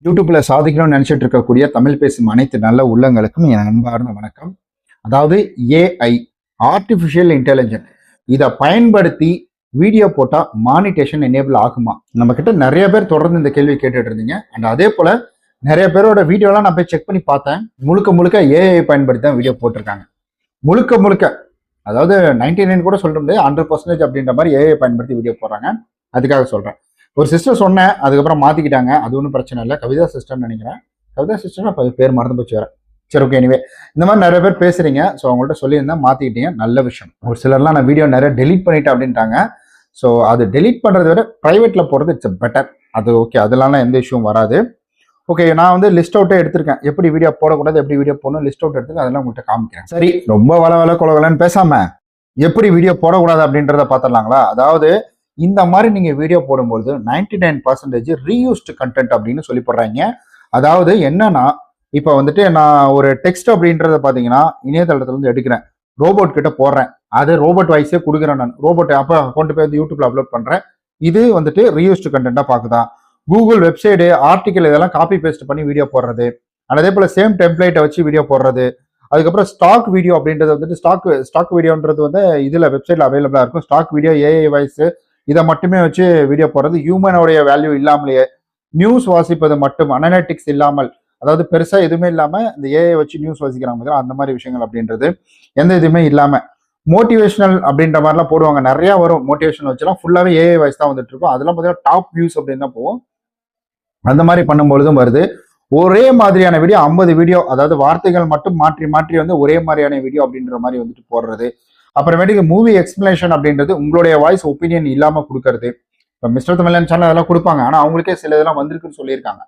யூடியூப்ல சாதிக்கணும்னு நினைச்சிட்டு இருக்கக்கூடிய தமிழ் பேசும் அனைத்து நல்ல உள்ளங்களுக்கும் என் அன்பார்ந்த வணக்கம். அதாவது ஏஐ, ஆர்டிஃபிஷியல் இன்டெலிஜென்ட், இதை பயன்படுத்தி வீடியோ போட்டா மானிட்டேஷன் எனேபிள் ஆகுமா? நம்ம கிட்ட நிறைய பேர் தொடர்ந்து இந்த கேள்வி கேட்டுட்டு இருந்தீங்க. அண்ட் அதே போல நிறைய பேரோட வீடியோலாம் நான் போய் செக் பண்ணி பார்த்தேன். முழுக்க முழுக்க ஏஐ பயன்படுத்தி தான் வீடியோ போட்டிருக்காங்க. முழுக்க முழுக்க, அதாவது 99 கூட சொல்ல முடியாது, 100% அப்படின்ற மாதிரி ஏஐ பயன்படுத்தி வீடியோ போடுறாங்க. அதுக்காக சொல்றேன். ஒரு சிஸ்டர் சொன்னேன், அதுக்கப்புறம் மாத்திக்கிட்டாங்க. அது ஒன்றும் பிரச்சனை இல்லை. கவிதா சிஸ்டர்னு நினைக்கிறேன். கவிதா சிஸ்டர் அப்போ பேர் மறந்து போச்சு வேற. சரி, ஓகே. எனிவே இந்த மாதிரி நிறைய பேர் பேசுறீங்க. ஸோ அவங்கள்ட்ட சொல்லியிருந்தேன், மாத்திக்கிட்டீங்க, நல்ல விஷயம். ஒரு சிலர்லாம் நான் வீடியோ நிறைய டெலீட் பண்ணிட்டேன் அப்படின்ட்டாங்க. ஸோ அது டெலீட் பண்றதை விட பிரைவேட்ல போடுறது இட்ஸ் பெட்டர். அது ஓகே, அதெல்லாம் எந்த இஷ்யூவும் வராது. ஓகே, நான் வந்து லிஸ்ட் அவுட்டே எடுத்திருக்கேன். எப்படி வீடியோ போடக்கூடாது, எப்படி வீடியோ போடணும், லிஸ்ட் அவுட் எடுத்து அதெல்லாம் உங்கள்கிட்ட காமிக்கிறேன். சரி, ரொம்ப வள கொலன்னு பேசாம எப்படி வீடியோ போடக்கூடாது அப்படின்றத பார்த்துடலாங்களா? அதாவது இந்த மாதிரி நீங்க வீடியோ போடும்போது 99% ரீயூஸ்டு கண்டென்ட் அப்படின்னு சொல்லி போடுறாங்க. அதாவது என்னன்னா, இப்போ வந்துட்டு நான் ஒரு டெக்ஸ்ட் அப்படின்றத பாத்தீங்கன்னா இணையதளத்துல இருந்து எடுக்கிறேன், ரோபோட் கிட்ட போடுறேன், அது ரோபோட் வாய்ஸே கொடுக்குறேன். நான் ரோபோட் அப்போ கொண்டு போய் வந்து யூடியூப்ல அப்லோட் பண்றேன். இது வந்துட்டு ரீயூஸ்டு கண்டென்ட்டா பாக்குதா? கூகுள் வெப்சைடு, ஆர்டிகல் இதெல்லாம் காப்பி பேஸ்ட் பண்ணி வீடியோ போடுறது, அதே போல சேம் டெம்ப்ளேட்டை வச்சு வீடியோ போடுறது. அதுக்கப்புறம் ஸ்டாக் வீடியோ அப்படின்றது வந்துட்டு ஸ்டாக் வீடியோன்றது வந்து இதுல வெப்சைட்ல அவைலபிளா இருக்கும். ஸ்டாக் வீடியோ, ஏஐ வாய்ஸ், இதை மட்டுமே வச்சு வீடியோ போடுறது, ஹியூமனுடைய வேல்யூ இல்லாமலேயே நியூஸ் வாசிப்பது மட்டும், அனலிட்டிக்ஸ் இல்லாமல், அதாவது பெருசா எதுவுமே இல்லாம இந்த ஏஐ வச்சு நியூஸ் வாசிக்கிறாங்க, அந்த மாதிரி விஷயங்கள் அப்படின்றது எந்த இதுவுமே இல்லாம மோட்டிவேஷனல் அப்படின்ற மாதிரிலாம் போடுவாங்க. நிறைய வரும் மோட்டிவேஷனல் வச்சுலாம், ஃபுல்லாவே ஏஐ வாய்ஸ் தான் வந்துட்டு இருக்கும். அதெல்லாம் பார்த்தீங்கன்னா டாப் வியூஸ் அப்படின்னு தான் போகும். அந்த மாதிரி பண்ணும்பொழுதும் வருது. ஒரே மாதிரியான வீடியோ 50 வீடியோ, அதாவது வார்த்தைகள் மட்டும் மாற்றி மாற்றி வந்து ஒரே மாதிரியான வீடியோ அப்படின்ற மாதிரி வந்துட்டு போடுறது. அப்புறமேட்டுக்கு மூவி எக்ஸ்பிளனேஷன் அப்படின்றது உங்களுடைய வாய்ஸ் ஒப்பீனியன் இல்லாம கொடுக்கறது. இப்போ மிஸ்டர் தமிழன் சேனல் அதெல்லாம் கொடுப்பாங்க, ஆனா அவங்களுக்கே சில இதெல்லாம் வந்திருக்குன்னு சொல்லியிருக்காங்க.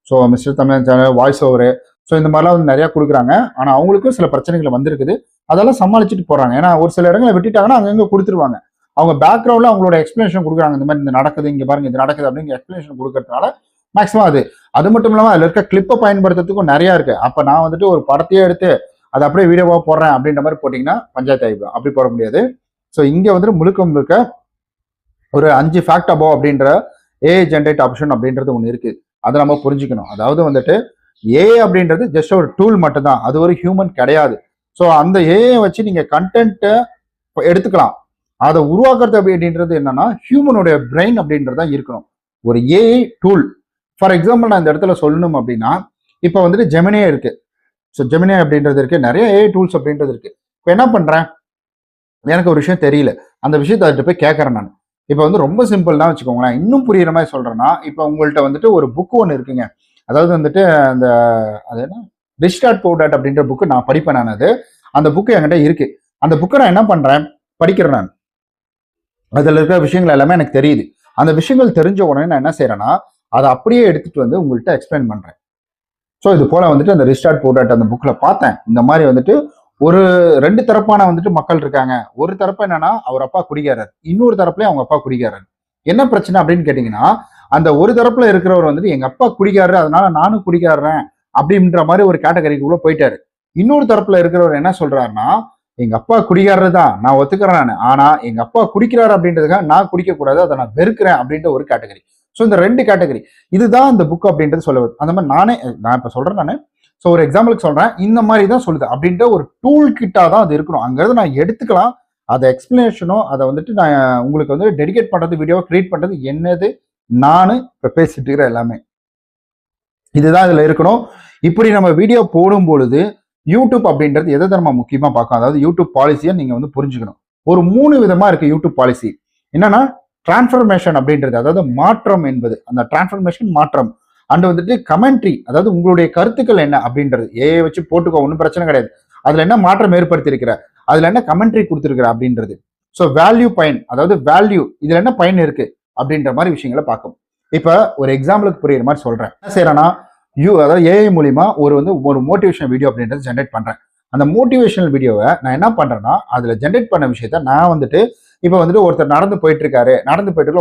ஸோ மிஸ்டர் தமிழன் சேனல், வாய்ஸ் ஓவரு, ஸோ இந்த மாதிரிலாம் வந்து நிறைய கொடுக்குறாங்க. ஆனா அவங்களுக்கும் சில பிரச்சனைகள் வந்திருக்குது. அதெல்லாம் சமாளிச்சுட்டு போறாங்க. ஏன்னா ஒரு சில இடங்களை விட்டுட்டாங்கன்னா அங்கங்க கொடுத்துருவாங்க. அவங்க பேக்ரவுண்ட்ல அவங்களோட எக்ஸ்பிளனேஷன் கொடுக்குறாங்க. இந்த மாதிரி இந்த நடக்குது, இங்க பாருங்க இது நடக்குது அப்படின்னு எக்ஸ்பிளனேஷன் கொடுக்கறதுனால மேக்ஸிமம் அது மட்டும் இல்லாமல் அதில் இருக்க கிளிப்பை பயன்படுத்துறதுக்கும் நிறைய இருக்கு. அப்போ நான் வந்துட்டு ஒரு படத்தையே எடுத்து அதை அப்படியே வீடியோவாக போடுறேன் அப்படின்ற மாதிரி போட்டிங்கன்னா பஞ்சாயத்து ஆகிடும். அப்படி போட முடியாது. ஸோ இங்கே வந்துட்டு முழுக்க ஒரு 5 ஃபேக்ட் அபோவ் அப்படின்ற ஏஐ ஜென்ரேட் ஆப்ஷன் அப்படின்றது ஒன்று இருக்கு. அதை நம்ம புரிஞ்சுக்கணும். அதாவது வந்துட்டு ஏஐ அப்படின்றது ஜஸ்ட் ஒரு டூல் மட்டும்தான், அது ஒரு ஹியூமன் கிடையாது. ஸோ அந்த ஏஐ வச்சு நீங்க கண்டென்ட்டை எடுத்துக்கலாம். அதை உருவாக்குறது அப்படின்றது என்னன்னா ஹியூமனுடைய பிரெயின் அப்படின்றதான் இருக்கணும். ஒரு ஏஐ டூல், ஃபார் எக்ஸாம்பிள் நான் இந்த இடத்துல சொல்லணும் அப்படின்னா, இப்போ வந்துட்டு ஜெமினியே இருக்கு. ஸோ ஜெமினி அப்படின்றது இருக்கு, நிறைய ஏஐ டூல்ஸ் அப்படின்றது இருக்கு. இப்போ என்ன பண்றேன், எனக்கு ஒரு விஷயம் தெரியல, அந்த விஷயத்தை அதுட்டு போய் கேட்கறேன் நான். இப்போ வந்து ரொம்ப சிம்பிள் தான் வச்சுக்கோங்களேன். இன்னும் புரியுற மாதிரி சொல்றேன்னா, இப்போ உங்கள்கிட்ட வந்துட்டு ஒரு புக் ஒன்று இருக்குங்க. அதாவது வந்துட்டு அந்த அது என்ன ரிச் டாட் புவர் டாட் அப்படின்ற புக்கு நான் படிப்பேன். நான் அந்த புக்கு என்கிட்ட இருக்கு. அந்த புக்கை நான் என்ன பண்றேன், படிக்கிறேன். நான் அதில் இருக்கிற விஷயங்கள் எல்லாமே எனக்கு தெரியுது. அந்த விஷயங்கள் தெரிஞ்ச உடனே நான் என்ன செய்யறேன்னா, அதை அப்படியே எடுத்துட்டு வந்து உங்கள்கிட்ட எக்ஸ்பிளைன் பண்றேன். ஸோ இது போல வந்துட்டு அந்த ரிச் டாட் புவர் டாட் அந்த புக்ல பார்த்தேன். இந்த மாதிரி வந்துட்டு ஒரு 2 தரப்பான வந்துட்டு மக்கள் இருக்காங்க. ஒரு தரப்பு என்னன்னா அவர் அப்பா குடிகாரர், இன்னொரு தரப்புலயும் அவங்க அப்பா குடிகாரர். என்ன பிரச்சனை அப்படின்னு கேட்டீங்கன்னா, அந்த ஒரு தரப்புல இருக்கிறவர் வந்துட்டு எங்க அப்பா குடிகாரர், அதனால நானும் குடிகாரன் அப்படின்ற மாதிரி ஒரு கேட்டகரிக்குள்ள போயிட்டாரு. இன்னொரு தரப்புல இருக்கிறவர் என்ன சொல்றாருன்னா, எங்க அப்பா குடிகாரர் தான், நான் ஒத்துக்கிறேன் நான், ஆனா எங்க அப்பா குடிக்கிறாரு அப்படின்றதுக்காக நான் குடிக்க கூடாது, அதை நான் வெறுக்கிறேன் அப்படின்ற ஒரு கேட்டகரி. ஸோ இந்த 2 கேட்டகரி, இதுதான் இந்த புக் அப்படின்றது சொல்லுவது. அந்த மாதிரி நான் இப்ப சொல்றேன் நானு. ஸோ ஒரு எக்ஸாம்பிளுக்கு சொல்றேன், இந்த மாதிரி தான் சொல்லுது அப்படின்ற ஒரு டூல் கிட்டா தான் அது இருக்கணும். அங்கிறது நான் எடுத்துக்கலாம். அதை எக்ஸ்பிளனேஷனோ அதை வந்துட்டு நான் உங்களுக்கு வந்து டெடிகேட் பண்றது, வீடியோவை கிரியேட் பண்றது என்னது, நானு இப்ப பேசிட்டு இருக்கிற எல்லாமே இதுதான் இதுல இருக்கணும். இப்படி நம்ம வீடியோ போடும் பொழுது யூடியூப் அப்படின்றது எதை நம்ம முக்கியமா பார்க்கும், அதாவது யூடியூப் பாலிசியை நீங்க வந்து புரிஞ்சுக்கணும். ஒரு 3 விதமா இருக்கு யூடியூப் பாலிசி. என்னன்னா டிரான்ஸ்ஃபர்மேஷன் அப்படின்றது, அதாவது மாற்றம் என்பது, அந்த டிரான்ஸ்ஃபர்மேஷன் மாற்றம். அண்ட் வந்துட்டு கமெண்ட்ரி, அதாவது உங்களுடைய கருத்துக்கள் என்ன அப்படின்றது. ஏஐ வச்சு போட்டுக்கோ, ஒன்றும் பிரச்சனை கிடையாது. அதுல என்ன மாற்றம் ஏற்படுத்தி இருக்கிற, அதுல என்ன கமெண்ட்ரி கொடுத்துருக்கிற அப்படின்றது. ஸோ வேல்யூ பயன், அதாவது வேல்யூ, இதுல என்ன பயன் இருக்கு அப்படின்ற மாதிரி விஷயங்களை பார்க்கும். இப்ப ஒரு எக்ஸாம்பிளுக்கு புரியுற மாதிரி சொல்றேன். என்ன செய்யறேன்னா, அதாவது ஏஐ மூலியமா ஒரு மோட்டிவேஷன் வீடியோ அப்படின்றது ஜென்ரேட் பண்றேன். அந்த மோட்டிவேஷனல் வீடியோவை நான் என்ன பண்றேன்னா, அதுல ஜென்ரேட் பண்ண விஷயத்த நான் வந்துட்டு, இப்போ வந்துட்டு ஒருத்தர் நடந்து போயிட்டு இருக்காரு,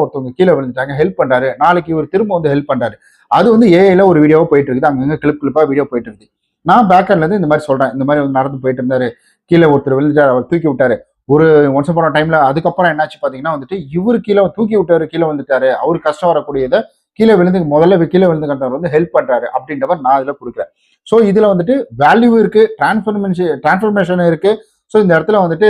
ஒருத்தவங்க கீழே விழுந்துட்டாங்க, ஹெல்ப் பண்றாரு, நாளைக்கு இவர் திரும்ப வந்து ஹெல்ப் பண்றாரு, அது வந்து ஏஐல ஒரு வீடியோவா போயிட்டு இருக்குது, அங்கங்க கிளிப்பா வீடியோ போயிட்டு இருக்குது. நான் பேக்கர்ல இருந்து இந்த மாதிரி சொல்றேன், இந்த மாதிரி வந்து நடந்து போயிட்டு இருந்தாரு, கீழே ஒருத்தர் விழுந்துட்டாரு, அவர் தூக்கி விட்டாரு. ஒரு ஒன்ஸ் போன டைம்ல அதுக்கப்புறம் என்னாச்சு பாத்தீங்கன்னா வந்துட்டு, இவரு கீழே தூக்கி விட்டாரு, கீழே வந்துட்டாரு, அவரு கஷ்டம் வரக்கூடியதை முதல்ல கீழே விழுந்து கண்டவர் வந்து ஹெல்ப் பண்றாரு அப்படின்ற மாதிரி நான் இதுல கொடுக்குறேன். ஸோ இதுல வந்துட்டு வேல்யூ இருக்கு, டிரான்ஸ்ஃபர்மேஷன் இருக்கு. ஸோ இந்த இடத்துல வந்துட்டு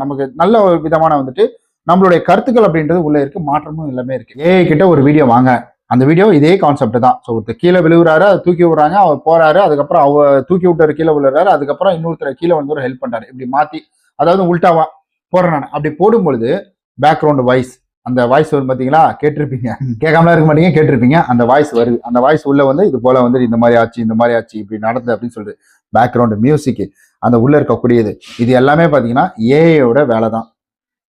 நமக்கு நல்ல ஒரு விதமான வந்துட்டு நம்மளுடைய கருத்துக்கள் அப்படின்றது உள்ள இருக்கு, மாற்றமும் எல்லாமே இருக்கு. ஏஐ கிட்ட ஒரு வீடியோ வாங்க, அந்த வீடியோ இதே கான்செப்ட் தான். ஸோ ஒருத்தர் கீழே விழுவுறாரு, அதை தூக்கி விடுறாங்க, அவர் போறாரு, அதுக்கப்புறம் தூக்கி விட்டாரு, கீழே விழுறாரு, அதுக்கப்புறம் இன்னொருத்தர் கீழே வந்து ஹெல்ப் பண்றாரு. இப்படி மாத்தி, அதாவது உல்டாவா போடுறேன் நான். அப்படி போடும் பொழுது பேக்ரவுண்ட் வாய்ஸ், அந்த வாய்ஸ் வரும் பார்த்தீங்களா, கேட்டிருப்பீங்க, கேட்காமலாம் இருக்க மாட்டீங்க, கேட்டிருப்பீங்க. அந்த வாய்ஸ் வருது, அந்த வாய்ஸ் உள்ள வந்து இது போல வந்து இந்த மாதிரி ஆச்சு இப்படி நடந்தது அப்படின்னு சொல்லிட்டு பேக்ரவுண்ட் மியூசிக், அந்த உள்ள இருக்கக்கூடியது, இது எல்லாமே பார்த்தீங்கன்னா ஏஐயோட வேலை தான்.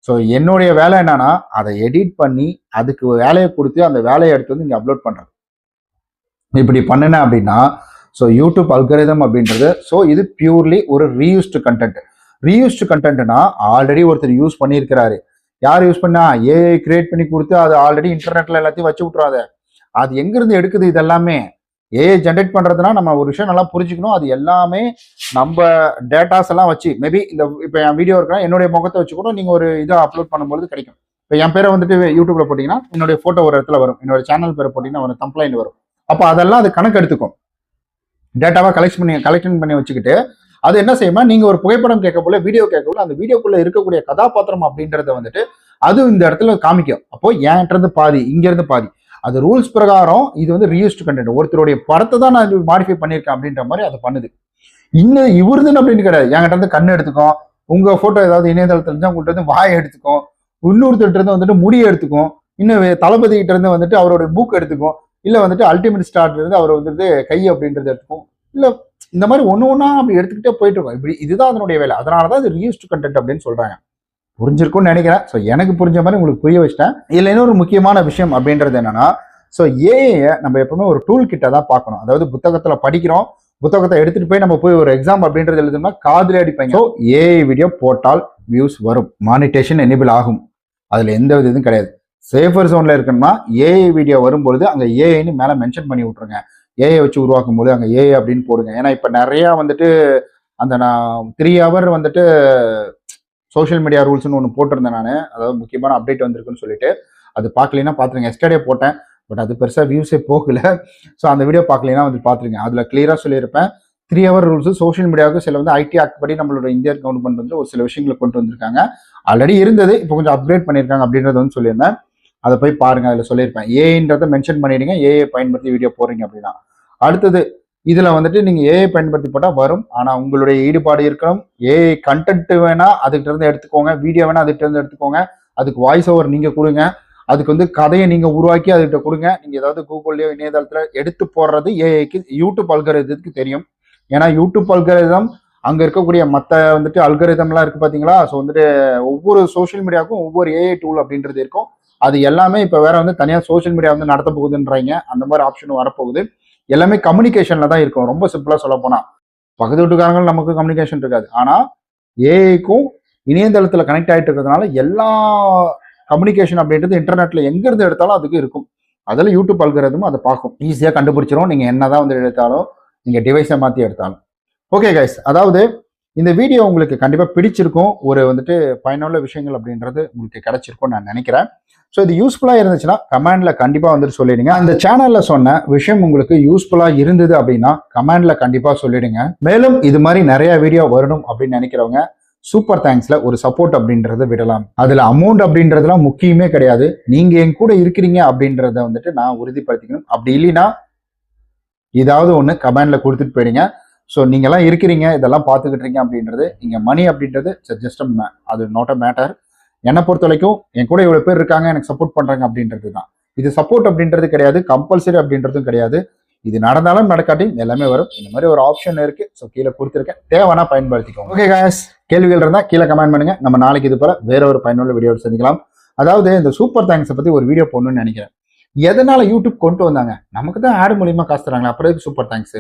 ஸோ என்னுடைய வேலை என்னன்னா, அதை எடிட் பண்ணி அதுக்கு வேலையை கொடுத்து அந்த வேலையை எடுத்து வந்து இங்கே அப்லோட் பண்ணுறது. இப்படி பண்ணினேன் அப்படின்னா, ஸோ யூடியூப் அல்கரிதம் அப்படின்றது, ஸோ இது பியூர்லி ஒரு ரீயூஸ்டு கண்டென்ட். ரீயூஸ்டு கண்டென்ட்னா ஆல்ரெடி ஒருத்தர் யூஸ் பண்ணியிருக்கிறாரு. யார் யூஸ் பண்ணா? ஏஐ கிரியேட் பண்ணி கொடுத்து அது ஆல்ரெடி இன்டர்நெட்ல எல்லாத்தையும் வச்சு விட்றாத. அது எங்கிருந்து எடுக்குது? இது எல்லாமே ஏஐ ஜென்ரேட் பண்றதுனா நம்ம ஒரு விஷயம் நல்லா புரிஞ்சுக்கணும். அது எல்லாமே நம்ம டேட்டாஸ் எல்லாம் வச்சு, மேபி இந்த இப்போ என் வீடியோ இருக்கா, என்னுடைய முகத்தை வச்சு கூட நீங்க ஒரு இதை அப்லோட் பண்ணும்போது கிடைக்கும். இப்போ என் பேரை வந்துட்டு யூடியூப்ல போட்டீங்கன்னா என்னுடைய போட்டோ ஒரு இடத்துல வரும், என்னோட சேனல் பேரை போட்டீங்கன்னா ஒரு கம்ப்ளைண்ட் வரும். அப்போ அதெல்லாம் அது கணக்கு எடுத்துக்கும், டேட்டாவா கலெக்ஷன் பண்ணி வச்சுக்கிட்டு அது என்ன செய்யுமா, நீங்க ஒரு புகைப்படம் கேட்க போல, வீடியோ கேட்க போல, அந்த வீடியோக்குள்ள இருக்கக்கூடிய கதாபாத்திரம் அப்படின்றத வந்துட்டு அது இந்த இடத்துல காமிக்கும். அப்போ என்கிட்ட இருந்து பாதி, இங்க இருந்து பாதி. அது ரூல்ஸ் பிரகாரம் இது வந்து ரீயூஸ்டு கண்டென்ட். ஒருத்தருடைய படத்தை தான் நான் மாடிஃபை பண்ணியிருக்கேன் அப்படின்ற மாதிரி அதை பண்ணுது. இன்னும் இவருதுன்னு அப்படின்னு கிடையாது. என்கிட்ட இருந்து கண்ணு எடுத்துக்கும், உங்க போட்டோ ஏதாவது இணையதளத்துல இருந்தா உங்கள்கிட்ட இருந்து வாயை எடுத்துக்கும், இன்னொருத்தர் இருந்து வந்துட்டு முடியை எடுத்துக்கும், இன்னும் தளபதி கிட்ட இருந்து வந்துட்டு அவரோட புக் எடுத்துக்கும், இல்ல வந்துட்டு அல்டிமேட் ஸ்டார்ல இருந்து அவர் வந்துட்டு கை அப்படின்றது எடுத்துக்கும், இல்ல இந்த மாதிரி ஒண்ணு அப்படி எடுத்துக்கிட்டே போயிட்டு இருக்கோம். இப்படி இதுதான் அதனுடைய வேலை. அதனாலதான் இது ரீயூஸ்டு கண்டென்ட் அப்படின்னு சொல்றாங்க. புரிஞ்சிருக்கும்னு நினைக்கிறேன். ஸோ எனக்கு புரிஞ்ச மாதிரி உங்களுக்கு புரிய வச்சிட்டேன். இதுல இன்னொரு முக்கியமான விஷயம் அப்படின்றது என்னன்னா, ஸோ ஏஐ நம்ம எப்பவுமே ஒரு டூல் கிட்ட தான் பார்க்கணும். அதாவது புத்தகத்துல படிக்கிறோம், புத்தகத்தை எடுத்துட்டு போய் நம்ம போய் ஒரு எக்ஸாம் அப்படின்றது எழுதணும்னா காதுல அடிப்பாங்க. ஸோ ஏஐ வீடியோ போட்டால் வியூஸ் வரும், மானிட்டேஷன் எனேபிள் ஆகும், அதுல எந்த வித இதுவும் கிடையாது. சேஃபர் ஜோன்ல இருக்குன்னா ஏஐ வீடியோ வரும்பொழுது அங்க ஏஐன்னு மேல மென்ஷன் பண்ணி விட்டுருங்க. ஏஐ வச்சு உருவாக்கும் போது அங்கே ஏஐ அப்படின்னு போடுங்க. ஏன்னா இப்போ நிறையா வந்துட்டு அந்த நான் 3 hour வந்துட்டு சோஷியல் மீடியா ரூல்ஸ்னு ஒன்று போட்டிருந்தேன் நான், அதாவது முக்கியமான அப்டேட் வந்திருக்குன்னு சொல்லிட்டு. அது பார்க்கலைன்னா பார்த்துருங்க. எஸ்டர்டே போட்டேன், பட் அது பெருசாக வியூஸே போகல. ஸோ அந்த வீடியோ பார்க்கலைன்னா வந்து பார்த்துருங்க. அதில் கிளியராக சொல்லியிருப்பேன் 3 hour ரூல்ஸ் சோஷியல் மீடியாவுக்கு சில வந்து ஐடி ஆக்ட் படி நம்மளோட இந்தியன் கவர்மெண்ட் வந்து ஒரு சில விஷயங்களை கொண்டு வந்திருக்காங்க. ஆல்ரெடி இருந்தது, இப்போ கொஞ்சம் அப்கிரேட் பண்ணியிருக்காங்க அப்படின்றத வந்து சொல்லியிருந்தேன். அதை போய் பாருங்க, அதில் சொல்லியிருப்பேன். ஏஐன்றதை மென்ஷன் பண்ணிடுங்க, ஏஐ பயன்படுத்தி வீடியோ போடுறீங்க அப்படின்னா. அடுத்தது இதுல வந்துட்டு நீங்க ஏஐ பயன்படுத்தி போட்டா வரும், ஆனா உங்களுடைய ஈடுபாடு இருக்கணும். ஏஐ கண்டென்ட் வேணா அதுகிட்ட இருந்து எடுத்துக்கோங்க, வீடியோ வேணா அதுகிட்ட இருந்து எடுத்துக்கோங்க, அதுக்கு வாய்ஸ் ஓவர் நீங்க கொடுங்க, அதுக்கு வந்து கதையை நீங்க உருவாக்கி அதுகிட்ட கொடுங்க. நீங்க ஏதாவது கூகுள்லயோ இணையதளத்துல எடுத்து போடுறது ஏஐக்கு யூடியூப் அல்கரிதத்துக்கு தெரியும். ஏன்னா யூடியூப் அல்கரிதம் அங்க இருக்கக்கூடிய மற்ற வந்துட்டு அல்கரிதம்லாம் இருக்கு பாத்தீங்களா. ஸோ வந்துட்டு ஒவ்வொரு சோஷியல் மீடியாவுக்கும் ஒவ்வொரு ஏஐ டூல் அப்படின்றது இருக்கும். அது எல்லாமே இப்ப வேற வந்து தனியா சோஷியல் மீடியா வந்து நடத்த போகுதுன்றாங்க. அந்த மாதிரி ஆப்ஷனும் வரப்போகுது. எல்லாமே கம்யூனிகேஷன்ல தான் இருக்கும். ரொம்ப சிம்பிளா சொல்ல போனா பக்கத்து வீட்டுக்காரங்களும் நமக்கு கம்யூனிகேஷன் இருக்காது, ஆனா ஏஐக்கும் இணையதளத்துல கனெக்ட் ஆயிட்டு இருக்கிறதுனால எல்லா கம்யூனிகேஷன் அப்படின்றது இன்டர்நெட்ல எங்க இருந்து எடுத்தாலும் அதுக்கு இருக்கும். அதில் யூடியூப் அல்கரிதமும் அதை பார்க்கும், ஈஸியா கண்டுபிடிச்சிரும். நீங்க என்னதான் வந்து எடுத்தாலும், நீங்க டிவைஸை மாத்தி எடுத்தாலும். ஓகே கைஸ், அதாவது இந்த வீடியோ உங்களுக்கு கண்டிப்பா பிடிச்சிருக்கும். ஒரு வந்துட்டு பயனுள்ள விஷயங்கள் அப்படின்றது உங்களுக்கு கிடைச்சிருக்கும்னு நான் நினைக்கிறேன். ஸோ இது யூஸ்ஃபுல்லா இருந்துச்சுன்னா கமெண்ட்ல கண்டிப்பா வந்துட்டு சொல்லிடுங்க. அந்த சேனல்ல சொன்ன விஷயம் உங்களுக்கு யூஸ்ஃபுல்லா இருந்தது அப்படின்னா கமெண்ட்ல கண்டிப்பா சொல்லிடுங்க. மேலும் இது மாதிரி நிறைய வீடியோ வரணும் அப்படின்னு நினைக்கிறவங்க சூப்பர் தேங்க்ஸ்ல ஒரு சப்போர்ட் அப்படின்றத விடலாம். அதுல அமௌண்ட் அப்படின்றதுலாம் முக்கியமே கிடையாது. நீங்க என் கூட இருக்கிறீங்க அப்படின்றத வந்துட்டு நான் உறுதிப்படுத்திக்கணும். அப்படி இல்லைன்னா ஏதாவது ஒன்று கமெண்ட்ல கொடுத்துட்டு போயிடுங்க. ஸோ நீங்கெல்லாம் இருக்கிறீங்க, இதெல்லாம் பார்த்துக்கிட்டு இருக்கீங்க அப்படின்றது, இங்கே மணி அப்படின்றது ஜஸ்ட் அது நாட் அ மேட்டர். என்னை பொறுத்த வரைக்கும் என் கூட இவ்வளோ பேர் இருக்காங்க, எனக்கு சப்போர்ட் பண்ணுறாங்க அப்படின்றது தான். இது சப்போர்ட் அப்படின்றது கிடையாது, கம்பல்சரி அப்படின்றதும் கிடையாது. இது நடந்தாலும் நடக்காட்டியும் எல்லாமே வரும். இந்த மாதிரி ஒரு ஆப்ஷன் இருக்கு. ஸோ கீழே கொடுத்துருக்கேன், தேவைன்னா பயன்படுத்திக்கோங்க. ஓகே காய்ஸ், கேள்விகள் இருந்தால் கீழே கமெண்ட் பண்ணுங்க. நம்ம நாளைக்கு இது போல வேற ஒரு பயனுள்ள வீடியோ சந்திக்கலாம். அதாவது இந்த சூப்பர் தேங்க்ஸை பற்றி ஒரு வீடியோ போடணும்னு நினைக்கிறேன். எதனால யூடியூப் கொண்டு வந்தாங்க? நமக்கு தான் ஆடு மூலியமா காசு தராங்களா, அப்புறம் சூப்பர் தேங்க்ஸ்.